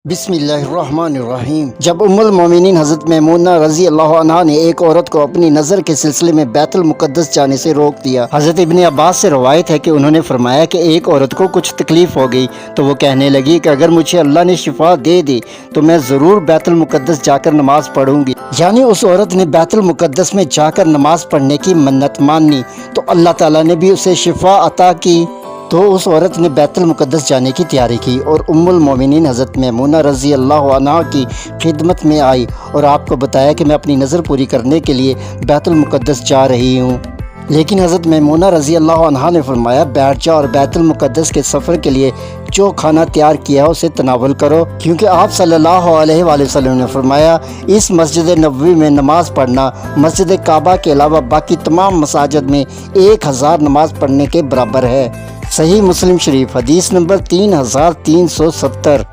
बिस्मिल्लाहिर्रहमानिर्रहीम। जब उम्मुल मोमिनीन हज़रत मैमूना रज़ी अल्लाह अन्हा ने एक औरत को अपनी नज़र के सिलसिले में बैतुल मुक़द्दस जाने से रोक दिया। हज़रत इब्ने अब्बास से रवायत है कि उन्होंने फरमाया कि एक औरत को कुछ तकलीफ़ हो गई तो वो कहने लगी कि अगर मुझे अल्लाह ने शिफा दे दी तो मैं ज़रूर बैतुल मुक़द्दस जाकर नमाज़ पढ़ूंगी। यानी उस औरत ने बैतुल मुक़द्दस में जाकर नमाज़ पढ़ने की मन्नत मानी तो अल्लाह ताला ने भी उसे शिफा अता की। तो उस औरत ने बैतुल मुक़द्दस जाने की तैयारी की और उम्मुल मोमिनीन हज़रत मैमूना रज़ी अल्लाह अन्हा की खिदमत में आई और आपको बताया कि मैं अपनी नज़र पूरी करने के लिए बैतुल मुक़द्दस जा रही हूँ। लेकिन हज़रत मैमूना रज़ी अल्लाह अन्हा ने फरमाया, बैठ जाओ और बैतुल मुक़द्दस के सफ़र के लिए जो खाना तैयार किया है उसे तनावल करो, क्योंकि आप सल्लल्लाहु अलैहि वसल्लम ने फरमाया इस मस्जिद नबवी में नमाज़ पढ़ना मस्जिद काबा के अलावा बाकी तमाम मसाजिद में 1000 नमाज पढ़ने के बराबर है। सही मुस्लिम शरीफ हदीस नंबर 3370।